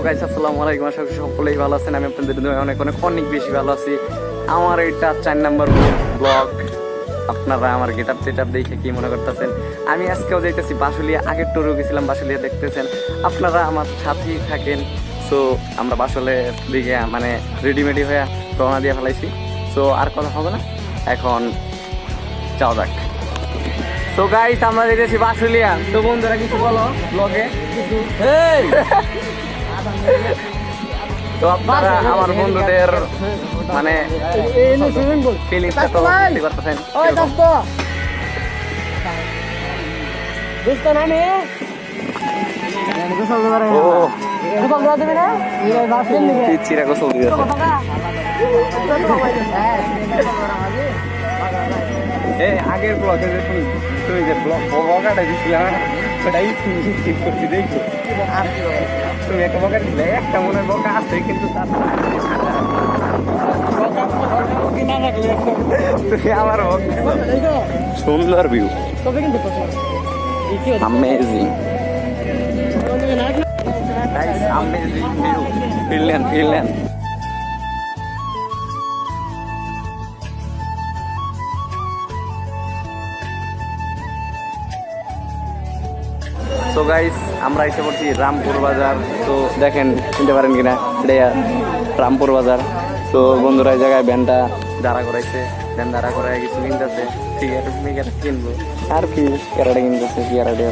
Guys আসসালামু আলাইকুম, আশা করি সকলেই ভালো আছেন। আমি আপনাদের অনেক অনেক অনেক বেশি ভালো আছি। আমার এটা 4 নাম্বার ব্লগ। আপনারা আমার গেট আপ টেট আপ দেখে কি মনে করতেছেন? আমি আজকেও যাইতেছি বাসুলিয়া, আগের টোরেও গেছিলাম বাসুলিয়া, দেখতেছেন আপনারা আমার সাথেই থাকেন। সো আমরা বাসলের দিকে মানে রেডিমেডি হয়ে রওনা দিয়ে ফেলাইছি। সো আর কথা হবে না, এখন যাওয়া যাক। তো গাইস আমরা যেতেছি বাসুলিয়া। তো বন্ধুরা কিছু বলো ব্লগে। তো আপনারা আমার বন্ধুদের মানে ফিলিংসটা তো বুঝতে পারতেছেন। চিরা গোসল দিয়ে আগের ব্লগে যে তুমি যে বকাটা দিচ্ছিলাম ওটাই স্কিপ করছি, দেখছো তুমি একটা বকা দিলে, একটা মনে বকা আছে কিন্তু তুমি আমার সুন্দর ভিউ, অ্যামেজিং অ্যামেজিং ভিউ, ফিরলেন ফিরলেন। তো গাইস আমরা এসে পড়ছি রামপুর বাজার। তো দেখেন চিনতে পারেন কিনা, এটা রামপুর বাজার। তো বন্ধুরা এই জায়গায় ভ্যানটা দাঁড়া করাইছে, ভ্যান দাঁড়া করাই কিছু কিনতেছে, ঠিক আছে তুমি এটা কিনবো আর কি ক্যারাটে কিনতেছে, ক্যারাটে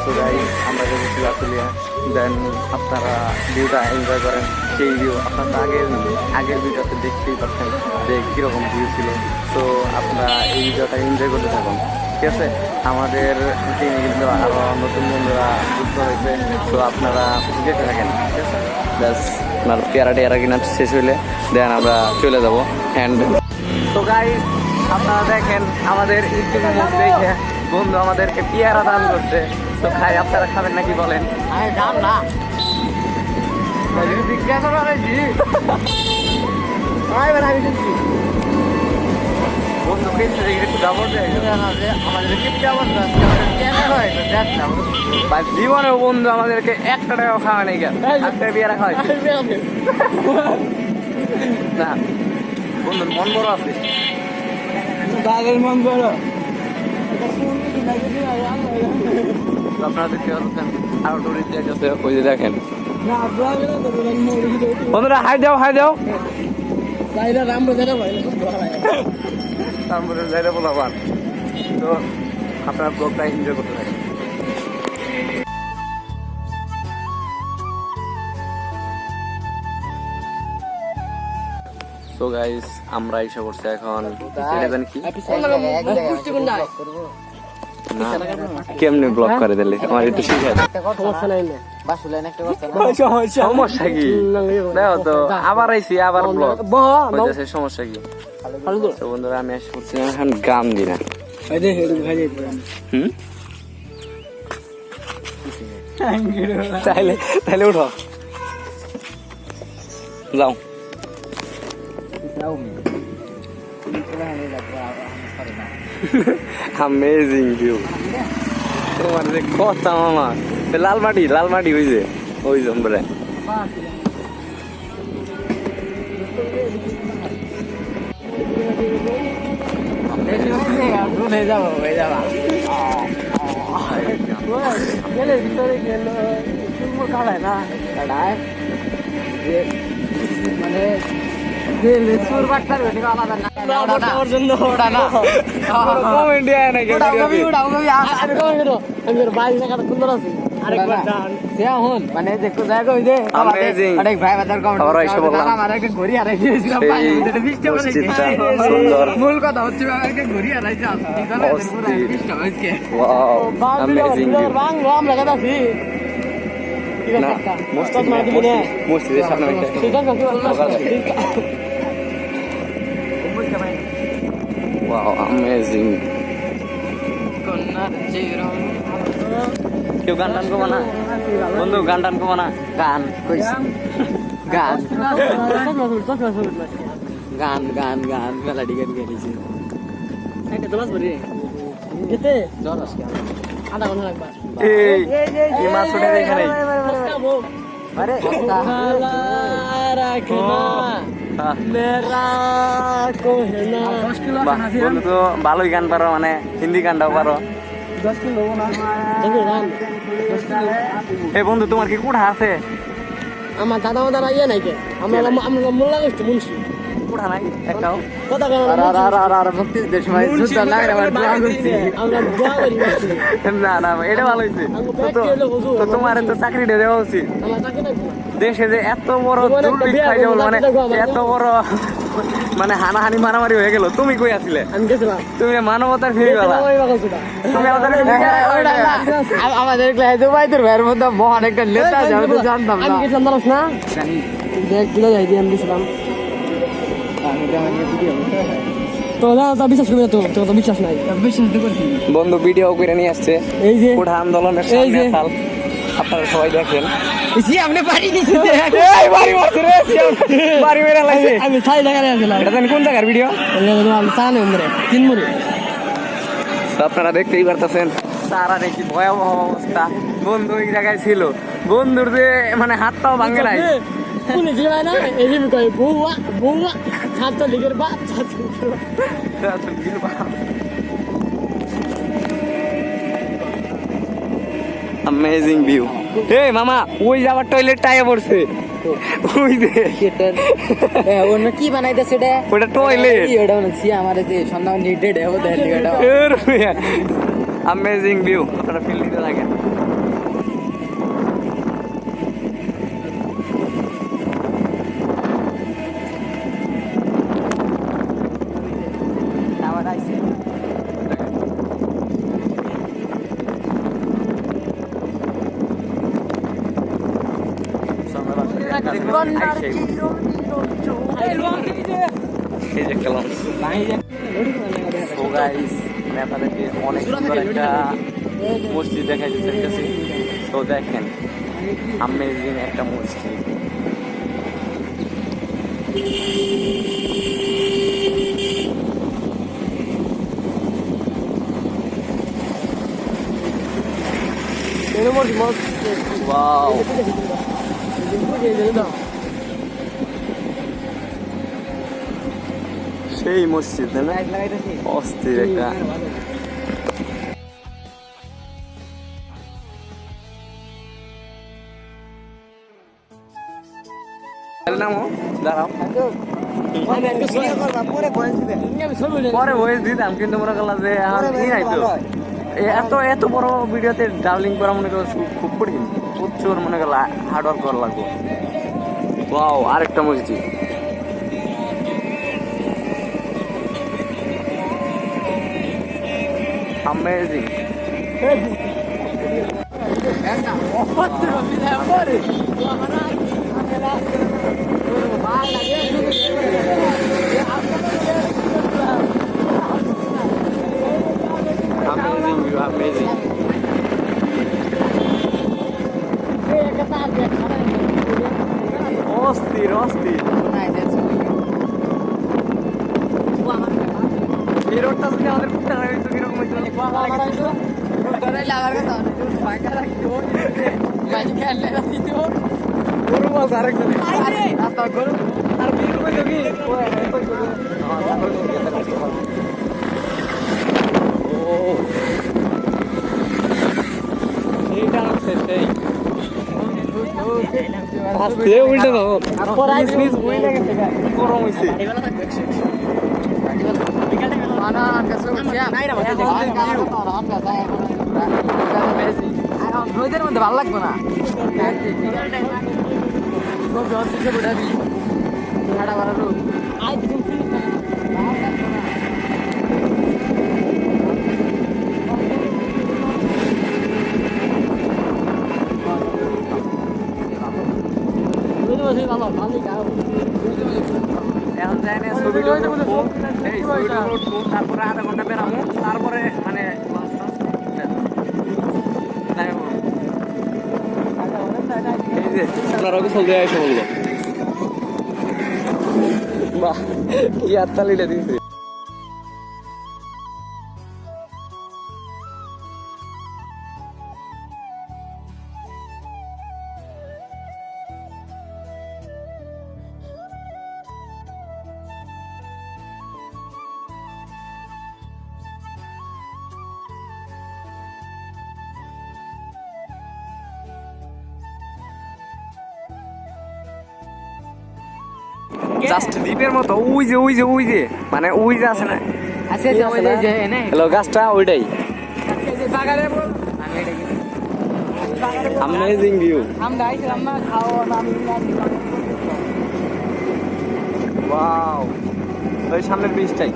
তো গাইস আমরা গেছি বাসুলিয়া। দেন আপনারা ভিউটা এনজয় করেন, সেই ভিউ আপনারা আগের ভিডিওতে দেখতেই পাচ্ছেন যে কীরকম ভিউ ছিল। তো আপনারা এই ভিডিওটা এনজয় করতে থাকুন, ঠিক আছে। আমাদের টিমে কিন্তু আরও নতুন বন্ধুরা যুক্ত হয়েছে, তো আপনারা দেখতে থাকেন, ঠিক আছে। ব্যাস আপনার পেয়ারা কিনা শেষ হইলে দেন আমরা চলে যাবো হ্যান্ড। তো গাইস আপনারা দেখেন আমাদের ইউটিউবের মধ্যে দেখে বন্ধু আমাদেরকে পেয়ারা দান করছে। তো খাই, আপনারা খাবেন নাকি বলেন? খাম না, জীবনে বন্ধু আমাদেরকে 1 টাকাও খাওয়া নেই, একটা পেয়ারা খাওয়াই না। বন্ধুর মন বড় আছে, মন বড়। আপনারা দেখতে পাচ্ছেন আরো টুরিস্ট যাচ্ছে, ওই যে দেখেন বন্ধুরা, হাই দাও হাই দাও। রামপুরের জায়গা বলাবার। তো আপনারা ব্লগটা এনজয় করতে থাকেন। তো গাইস আমরা এসে পড়ছি এখন কেমনি ব্লগ করে দিলে আমার একটু শিখে সমস্যা কি? দেখো তো আবার আইসি আবার ব্লগ, সমস্যা কি? বন্ধুরা আমি এসে পড়ছি এখন গান দি না। তাহলে উঠো যাও। অ্যামেজিং ভিউ, তোমার যে কথা মামা। লালমাটি হয়েছে ওই জম্বরে। মানে মূল কথা হচ্ছে মসজিদের সামনে Wow, amazing. কেউ গান টান কমা না বন্ধু, গান টান কমা না, গান গান গান গান গান মেলাডি গান গেছি গেতে আধা ঘন্টা লাগবে এই কি মাছ উঠে এখানে আরে মেরা কোহেনা বন্ধু তো ভালোই গান পারো মানে হিন্দি গানটাও পারো 10 কিলো না দেখো গান এই বন্ধু তোমার কি কুড়া আছে আমার দাদা মাদারা ইয়ে নাই কে আমরা মোল্লা গোষ্ঠী মুন্সি কুড়া নাই একটাও কথা কেন আর ভক্তি দেশ ভাই সুতা লাগে আমার দোয়া করছি আমরা দোয়া করি না না এটা ভালো হয়েছে তো তোমার তো চাকরিটা দেওয়া উচিত আমার চাকরি নাই দেশে যে এত বড় দুর্ভিক্ষ খাই যাবো মানে এত বড় মানে হানাহানি মারামারি হয়ে গেল তুমি কই আছিলে আমি গেছিলাম তুমি মানবতার ফিরে গেলা তুমি আমাদের ক্লাসে ভাই তোর ভাইয়ের মধ্যে মহান একটা নেতা যাবে তো জানতাম আমি না গেছিলাম জানোস না দেখ কিলো যাই দিয়ে আমি গেছিলাম তো না বিশ্বাস করবি না তো তো বিশ্বাস নাই বিশ্বাস তো করছি বন্ধু ভিডিও করে নিয়ে আসছে এই যে কোঠা আন্দোলনের এই যে। সামনে সাল আপনারা সবাই দেখেন জি আপনি পারি দিছি এই বাড়ি মারছে রে বাড়ি মেরে লাগছে আমি ছাই দেখা গেছিলাম এটা জানি কোন জায়গার ভিডিও আমি চা নেই মরে তিন মরে তো আপনারা দেখতেই পারতেছেন তারা দেখি ভয়াবহ অবস্থা বন্ধু এই জায়গায় ছিল বন্ধুর যে মানে হাত পাও ভাঙে নাই পুলিশ গায় না এই যে কই বউয়া বউয়া ছাত্র লীগের বাপ ছাত্র লীগের বাপ। অ্যামেজিং ভিউ এই মামা ওই যাবার টয়লেট টাইয়া পড়ছে ওই যে অন্য কি বানাইতেছে এটা ওটা টয়লেট ওটা বলছি আমার যে সন্ধ্যা নিডেড হবে দেখলি এটা অ্যামেজিং ভিউ আপনারা ফিল দিতে থাকেন এই যে খেলাম নেপালেতে অনেক সুন্দর একটা মসজিদ দেখাই দিতেছি তো দেখেন আমেজিং একটা মসজিদ ওয়াও সেই মসজিদ না অস্থির একটা নামো দাঁড়াও পরে ভয়েস দিতাম কিন্তু মনে করলাম যে আমার কি নাই তো এত এত বড় ভিডিওতে ডাবলিং করা মনে করো খুব কঠিন প্রচুর মনে করলো হার্ড ওয়ার্ক করা লাগবে ওয়াও আরেকটা মসজিদ Amazing. Amazing view, amazing. অস্থির অস্থির এই রোডটা যদি আমাদের কুত্তা হইতো কিরকম হইতো গরু মাছ আরেকজন আর বিল কইতো কি এইটা হচ্ছে সেই আস্তে উল্টে দাও প্লিজ উল্টে গেছে গরম হইছে মানা কাছে নাই না রোদের মধ্যে ভালো লাগবে না এখন যাই না ছবিটা তারপরে আধা ঘন্টা বেরামো তারপরে মানে আপনারাও চল দিয়ে এসে বলবো বাহ কি হাততালিটা দিয়েছে জাস্ট দ্বীপের মতো ওই যে মানে ওই যে আছে না আছে যে ওই যে এনে হ্যালো গাছটা ওইটাই বাগানে বল আমি এটা কি অ্যামেজিং ভিউ আমরা আইছিলাম না খাওয়া না আমি ওয়াও ওই সামনের বীজটাই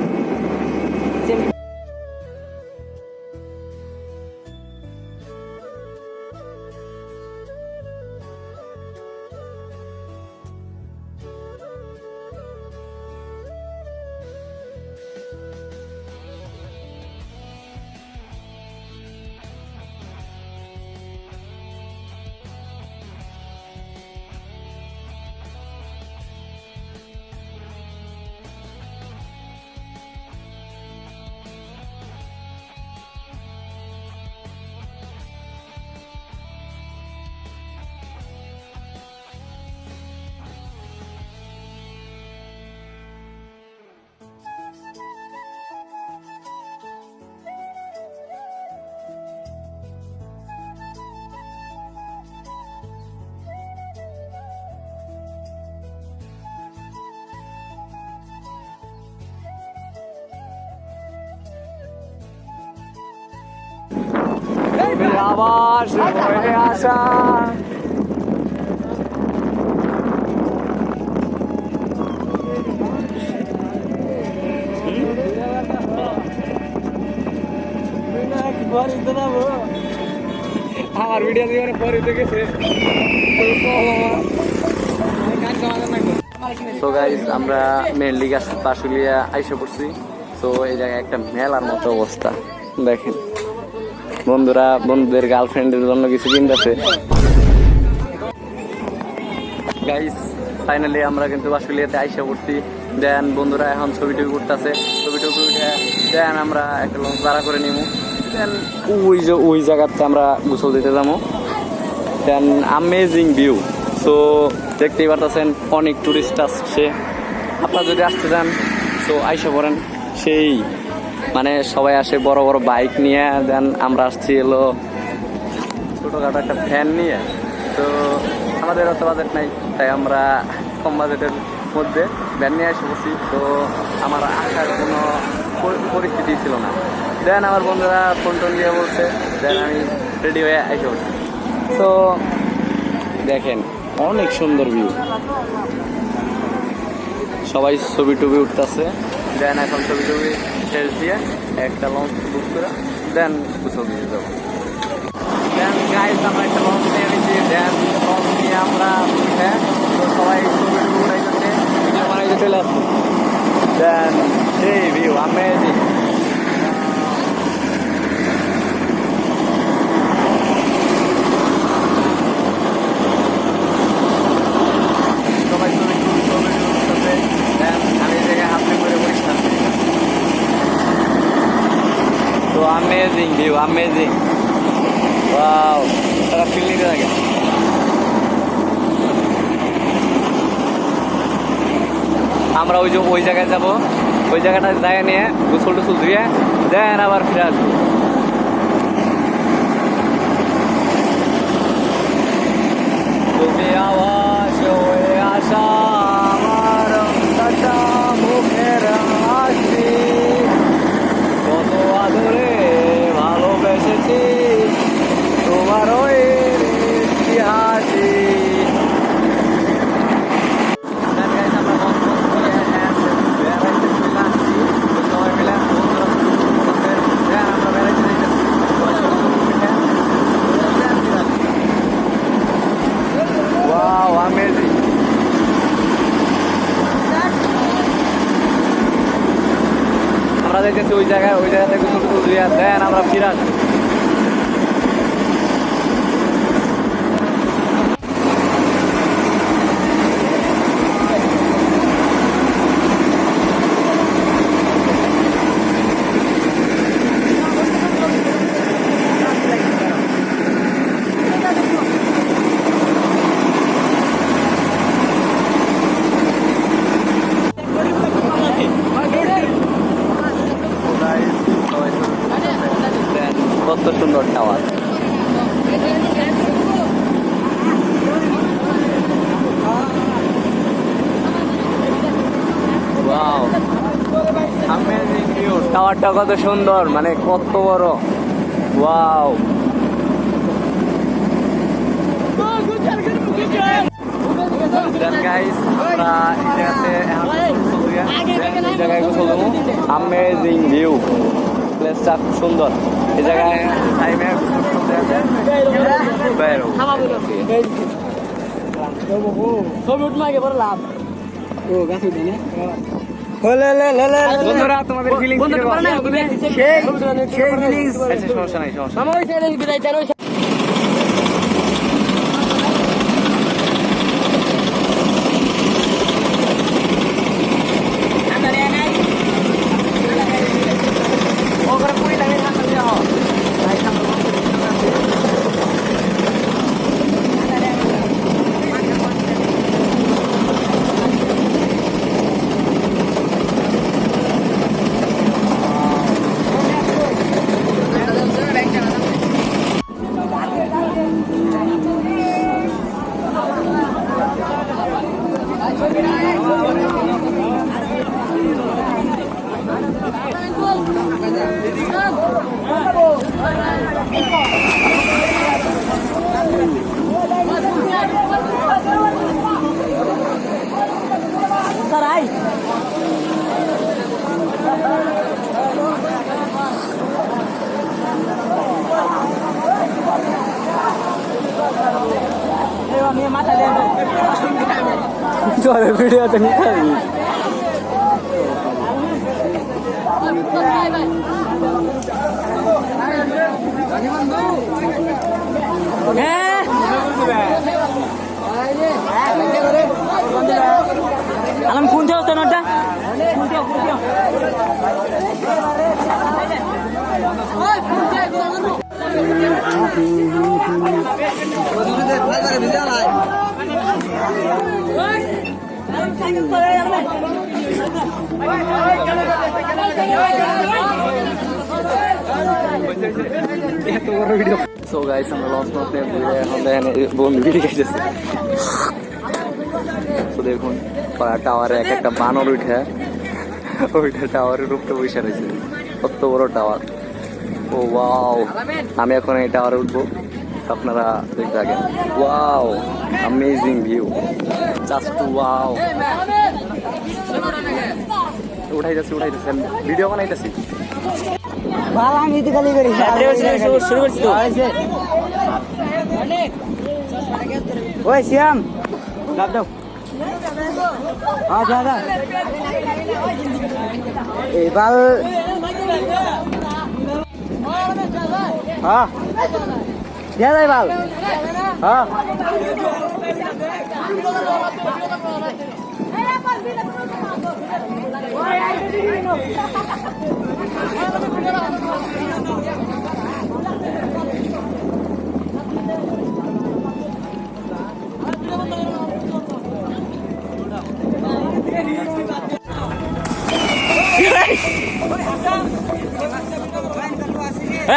আবার হয়ে আসা আমার ভিডিও দিয়ে পরে দেখেছে তো গাইস আমরা মেনলি গাছ পাশুলিয়া আইসা পড়ছি। তো এই জায়গায় একটা মেলার মতো অবস্থা দেখেন, বন্ধুরা বন্ধুদের গার্লফ্রেন্ডের জন্য কিছু কিনতেছে। গাইস ফাইনালি আমরা কিন্তু পাশুলিয়াতে আইসা পড়ছি। দেন বন্ধুরা এখন ছবি টবি করতেছে, ছবি টবি উঠে দেন আমরা একটা লঞ্চ ভাড়া করে নিব। দেন ওই জায়গাতে আমরা গোসল দিতে যাবো। দেন অ্যামেজিং ভিউ। তো দেখতেই পারতেছেন অনেক টুরিস্ট আসছে, আপনারা যদি আসতে চান তো আইসা পড়েন। সেই মানে সবাই আসে বড় বড় বাইক নিয়ে, দেন আমরা আসছি হলো ছোটোখাটো একটা ফ্যান নিয়ে। তো আমাদের অত বাজেট নাই, তাই আমরা কম বাজেটের মধ্যে ভ্যান নিয়ে এসে বসি। তো আমার আসার কোনো পরিস্থিতি ছিল না। দেন আমার বন্ধুরা ফোন টোন দিয়ে বলছে, দেন আমি রেডি হয়ে এসে বসি। তো দেখেন অনেক সুন্দর ভিউ, সবাই ছবি টবি উঠতেছে। দেন এখন ছবি টবি শেষ দিয়ে একটা লঞ্চ বুক করে দেন গোসল দিতে যাবো। দেন গাইস আমরা একটা লঞ্চ নিয়ে নিচ্ছি। দেন লঞ্চ নিয়ে আমরা তো সবাই ছবি টবি উঠাইতেছে, ভিডিও বানাইতে চলে আসছি। দেন সেই ভিউ অ্যামেজিং। সবাই ছবি উঠতেছে। দেন আমি এই জায়গায় হাতে করে পরিষ্কার। তো অ্যামেজিং ভিউ অ্যামেজিং, ওয়াও তারা ফিল নিতে থাকে। আমরা ওই জায়গায় যাবো, ওই জায়গাটা জায়গা নিয়ে গোসল টোসল ধুয়ে দেন আবার ফিরে আসবো। তুমি আওয়াজ হয়ে আসা আমার অন্তটা মুখের হাসি, কত আদরে ভালোবেসেছি তোমার ওই ইতিহাসি। Wow, amazing. আমরা দেখতেছি ওই জায়গাতে গোসল টোসল ধুয়ে দেন আমরা ফিরে আসবো। কত সুন্দর টাওয়ার। টাওয়ারটা কত সুন্দর, মানে কত বড়, ওয়াও। গাইস আমরা এই জায়গাতে এই জায়গায় গোসল দেবো। আমেজিং ভিউ, প্লেসটা খুব সুন্দর। এই জায়গায় টাইমে বন্ধুরা তোমাদের ফিলিংস সমস্যা নাই, সমস্যা নাই। চলে ভিডিওতে নিতে হবে। আলাম কোন যাও তোরটা সো গাইস আমরা লঞ্চ করতে এখন দেখেন বন্ধু ভিড়ে গেছে। তো দেখুন টাওয়ারে এক একটা বানর উঠে, ওইটা টাওয়ারের উপরে বসে রয়েছে, কত বড় টাওয়ার। ও ওয়াও, আমি এখন এই টাওয়ারে উঠবো, আপনারা দেখতে থাকেন। Wow, amazing view, just wow. উঠাইতেছি ভিডিও বানাইতেছি। ভালো আমি তো খালি করি শুরু করছি তো। ওই শ্যাম দাও দাও, আচ্ছা দাদা এবার হ্যাঁ দিয়া যাই বাল হ্যাঁ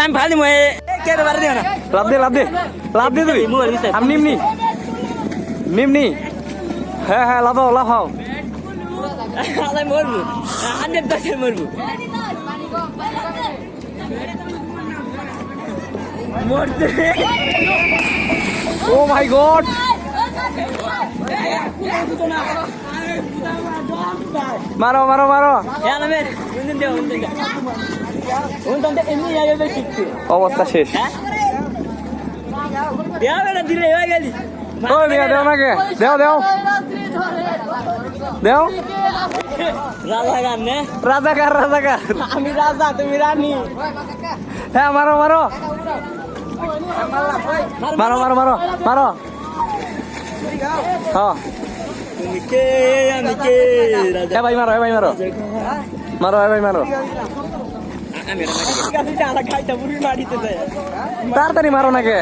আমি ভালো লাভ দে তুই আমি নিমনি হ্যাঁ হ্যাঁ লাফাও মরবো মরবো মরতে ও মাই গড, মারো অবস্থা শেষ। ও মিয়া দেও নাকি দেও রাজাকার আমি রাজা তুমি রানী। হ্যাঁ মারো হ্যাঁ তুমি কে আমি কে রাজা ভাই মারো তাড়াতাড়ি মারো নাকি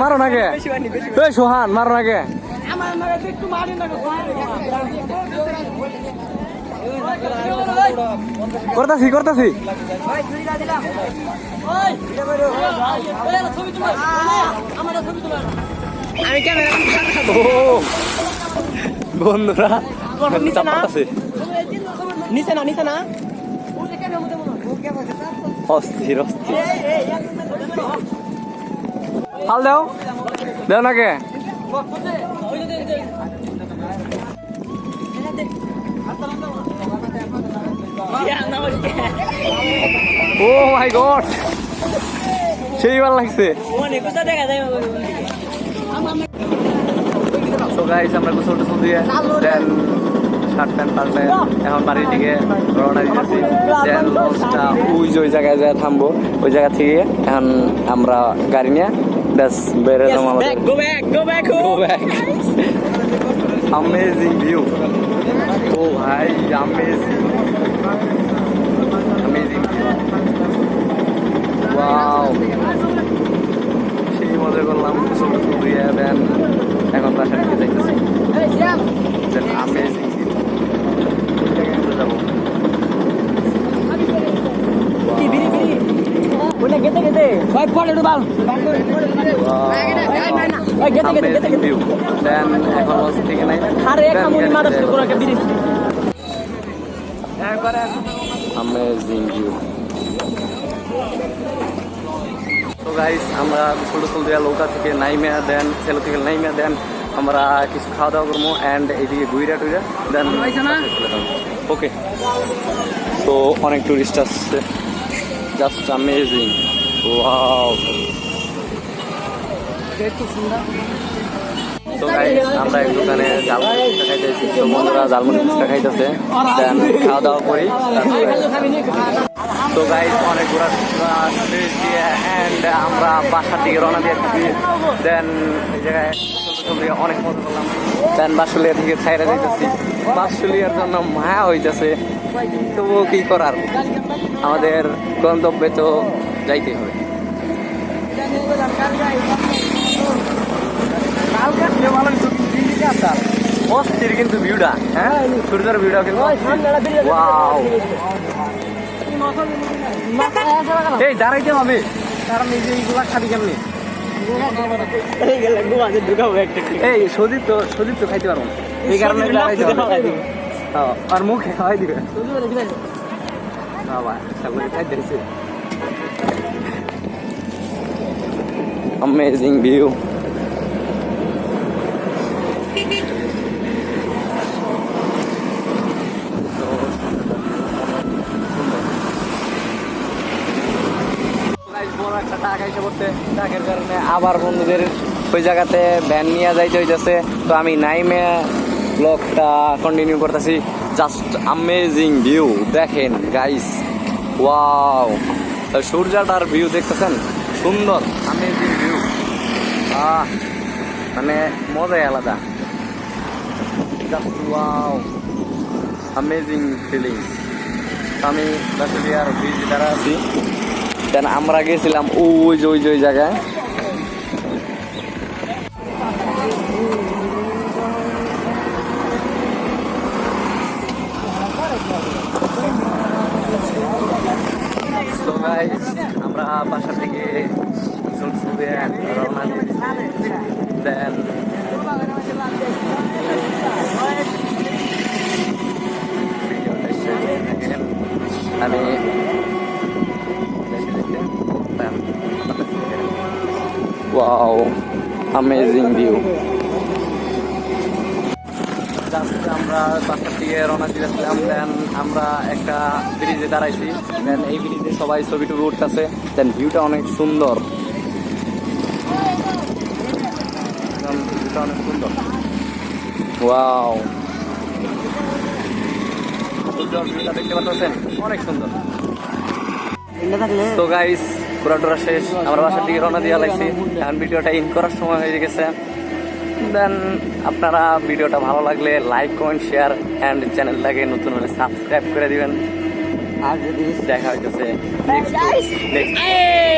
মারো নাকি সোহান মারো নাকি করতাছি বন্ধুরা আছে নিচে না অস্থির অস্থির হাল দাও দেও না কে ও মাই গড সেই ভালো লাগছে তো গাইস আমরা গোসল টোসল দিয়ে দেন শার্ট প্যান্ট পাল্টে এখন বাড়ির দিকে রওনা দিতেছি দেন লঞ্চটা ওই জায়গায় যায় থামবো ওই জায়গা থেকে এখন আমরা গাড়ি নিয়ে ব্যাস বেড়ে যাবো আমাদের go back अमेजिंग व्यू ओ भाई अमेजिंग अमेजिंग वाओ সেই মজা করলাম ছোট ছোট দিয়ে দেন এখন বাসার দিকে যাইতেছি দেন अमेजिंग যাবো ওটা গেতে ভাই পড়ে ডুবাল ওই গেতে ভিউ দেন এখন লঞ্চ থেকে নাই আরে এক মুড়ি মাদা শুরু করে একটা বিরিজ अमेजिंग व्यू তো গাইস আমরা ছোট ছোট দেয়া লৌকা থেকে নাইমে দেন সেলো থেকে নাইমে দেন আমরা কিছু খাওয়া দাওয়া করবো অ্যান্ড এইদিকে গুইরা টুইরা দেন ওকে তো অনেক টুরিস্ট আসছে জাস্ট অ্যামেজিং ওয়াও তো গাইস আমরা এক দোকানে জালমুড়ি ফুচকা খাইতেছি তো বন্ধুরা জালমুড়ি ফুচকা খাইতেছে দেন খাওয়া দাওয়া করি তো গাইস অনেক ঘোরা দিয়ে অ্যান্ড আমরা বাসার দিকে রওনা দিয়েছি দেন এই জায়গায় অনেক মজা করলাম দেন বাসুলিয়া থেকে ছাইরা যাইতেছি বাসুলিয়ার জন্য মায়া হইতেছে তবুও কি করার আমাদের গন্তব্যে তো যাইতে হবে অস্থির কিন্তু ভিউটা হ্যাঁ সূর্যের ভিউটা কিন্তু ওয়াও এই দাঁড়াইতে হবে কারণ এই যে এইগুলা খাবি কেমনি এই সজিত তো খাইতে পারবো এই কারণে দাঁড়াইতে হবে আর মুখে খাওয়াই দিবে বাবা খাইতে अमेजिंग व्यू আবার বন্ধুদের ওই জায়গাতে ভ্যান নিয়ে যাইতে হইতেছে তো আমি নাইমে ব্লগটা কন্টিনিউ করতেছি জাস্ট अमेजिंग ভিউ দেখেন গাইস ওয়াও সূর্যটার ভিউ দেখতেছেন সুন্দর अमेजिंग ভিউ মানে মজাই আলাদা জাস্ট ওয়াও अमेजिंग ফিলিং আমি বাসুলিয়ার ব্রিজ দ্বারা আছি দেন আমরা গেছিলাম ওই যে জায়গায় আমরা বাসা থেকে রওনা দেন আমি ওয়াও अमेजिंग ভিউ আমরা বাসার দিকে রওনা দিয়েছিলাম দেন আমরা একটা ব্রিজে দাঁড়াইছি দেন এই ব্রিজে সবাই ছবি টবি উঠতেছে দেন ভিউটা অনেক সুন্দর ভিউটা অনেক সুন্দর ওয়াও ভিউটা দেখতে পাচ্ছেন অনেক সুন্দর তো গাইস পুরাটোরা শেষ আমরা বাসার দিকে রওনা দিয়ে লাগছি এখন ভিডিওটা ইন করার সময় হয়ে গেছে দেন আপনারা ভিডিওটা ভালো লাগলে লাইক কমেন্ট শেয়ার অ্যান্ড চ্যানেলটাকে নতুন হলে সাবস্ক্রাইব করে দিবেন আর যদি দেখা হইতেছে নেক্সট